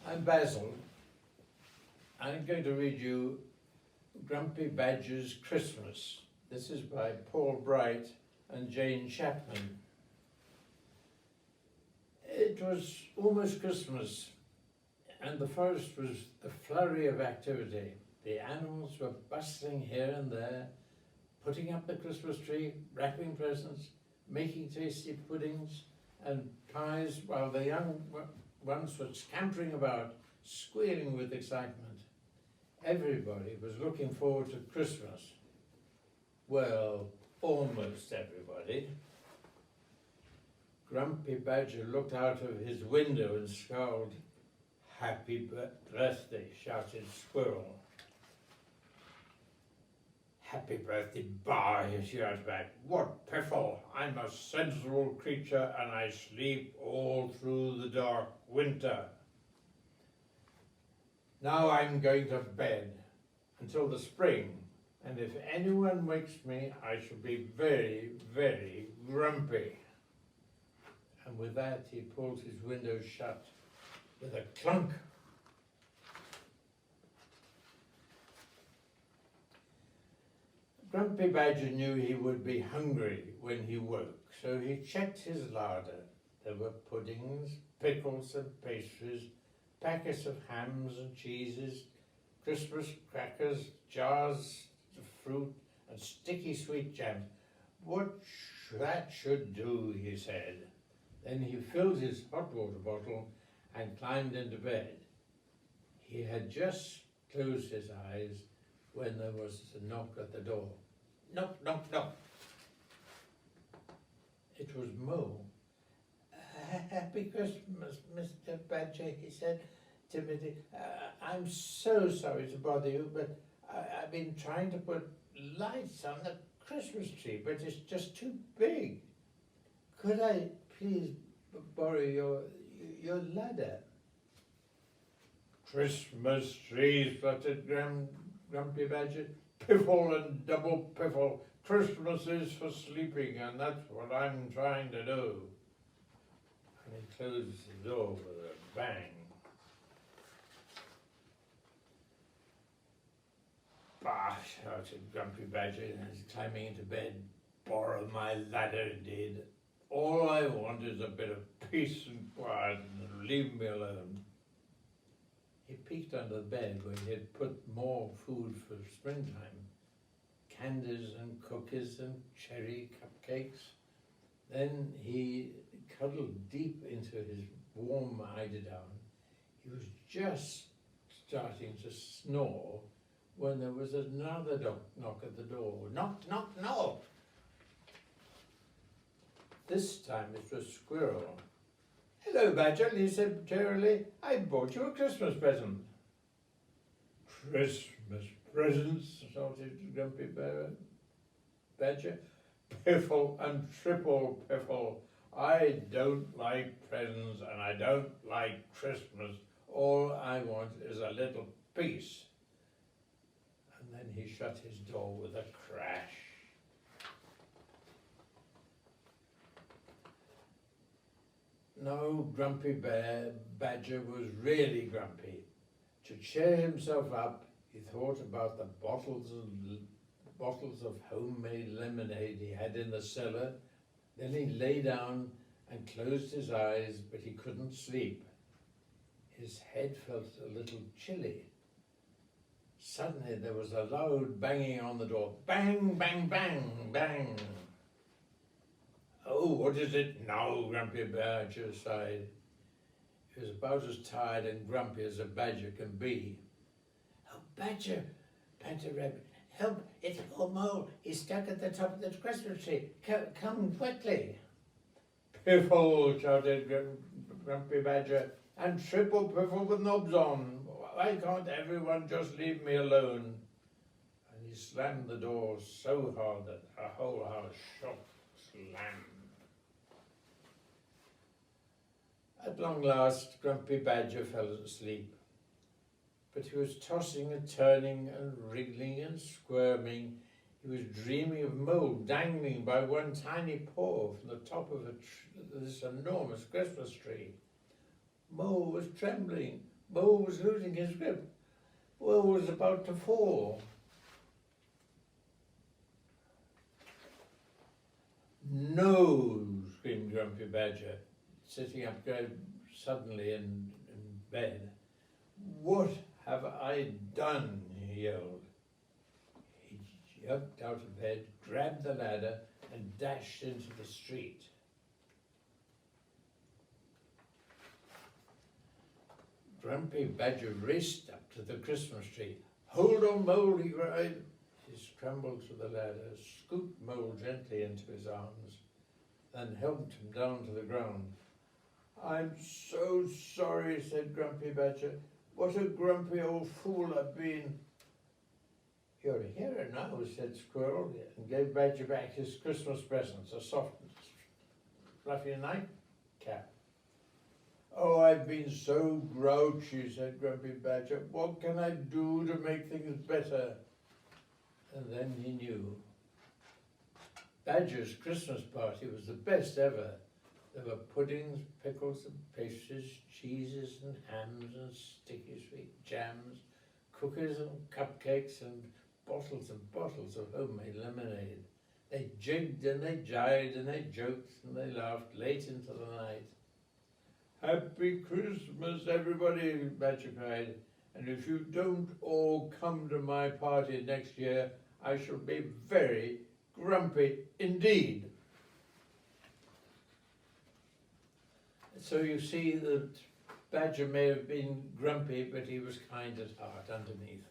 I'm Basil. I'm going to read you Grumpy Badger's Christmas. This is by Paul Bright and Jane Chapman. It was almost Christmas, and the forest was a flurry of activity. The animals were bustling here and there, putting up the Christmas tree, wrapping presents, making tasty puddings and pies, while the young ones were scampering about, squealing with excitement. Everybody was looking forward to Christmas. Well, almost everybody. Grumpy Badger looked out of his window and scowled. "Happy birthday," shouted Squirrel. "Happy birthday, bye," he shouted back. "What piffle! I'm a sensible creature and I sleep all through the dark winter. Now I'm going to bed until the spring, and if anyone wakes me, I shall be very, very grumpy." And with that, he pulled his window shut with a clunk. Grumpy Badger knew he would be hungry when he woke, so he checked his larder. There were puddings, pickles and pastries, packets of hams and cheeses, Christmas crackers, jars of fruit, and sticky sweet jams. That should do," he said. Then he filled his hot water bottle and climbed into bed. He had just closed his eyes when there was a knock at the door. Knock, knock, knock. It was Mo. "Happy Christmas, Mr. Badger," he said timidly. "I'm so sorry to bother you, but I've been trying to put lights on the Christmas tree, but it's just too big. Could I please borrow your ladder?" "Christmas trees," fluttered Grumpy Badger. "Piffle and double piffle. Christmas is for sleeping, and that's what I'm trying to do." And he closed the door with a bang. "Bah!" shouted Grumpy Badger as he's climbing into bed. "Borrow my ladder, indeed. All I want is a bit of peace and quiet, and leave me alone." He peeked under the bed where he had put more food for springtime, candies and cookies and cherry cupcakes. Then he cuddled deep into his warm eiderdown. He was just starting to snore when there was another knock at the door. Knock, knock, knock. This time it was Squirrel. "Hello, Badger," he said cheerily. "I bought you a Christmas present." "Christmas presents?" shouted Grumpy Badger. "Piffle and triple piffle. I don't like presents and I don't like Christmas. All I want is a little peace." And then he shut his door with a crash. No, Grumpy Badger was really grumpy. To cheer himself up, he thought about the bottles of homemade lemonade he had in the cellar. Then he lay down and closed his eyes, but he couldn't sleep. His head felt a little chilly. Suddenly there was a loud banging on the door. Bang, bang, bang, bang. "Oh, what is it now?" Grumpy Badger sighed. He was about as tired and grumpy as a badger can be. "Oh, Badger," panted Rabbit. "Help, it's poor Mole. He's stuck at the top of the Christmas tree. Come quickly." "Piffle," shouted Grumpy Badger, "and triple piffle with knobs on. Why can't everyone just leave me alone?" And he slammed the door so hard that the whole house shook. Slam. At long last, Grumpy Badger fell asleep. But he was tossing and turning and wriggling and squirming. He was dreaming of Mole dangling by one tiny paw from the top of this enormous Christmas tree. Mole was trembling. Bo was losing his grip. Bo was about to fall. No, screamed Grumpy Badger, sitting up suddenly in bed. What have I done? He yelled. He jumped out of bed, grabbed the ladder, and dashed into the street. Grumpy Badger raced up to the Christmas tree. Hold on, Mole, he cried. He scrambled to the ladder, scooped Mole gently into his arms, and helped him down to the ground. I'm so sorry, said Grumpy Badger. What a grumpy old fool I've been. You're a hero now, said Squirrel, and gave Badger back his Christmas presents, a soft, fluffy nightcap. Oh, I've been so grouchy, said Grumpy Badger. What can I do to make things better? And then he knew. Badger's Christmas party was the best ever. There were puddings, pickles and pastries, cheeses and hams and sticky sweet jams, cookies and cupcakes and bottles of homemade lemonade. They jigged and they jibed and they joked and they laughed late into the night. Happy Christmas, everybody, Badger cried. And if you don't all come to my party next year, I shall be very grumpy indeed. So you see that Badger may have been grumpy, but he was kind at heart underneath.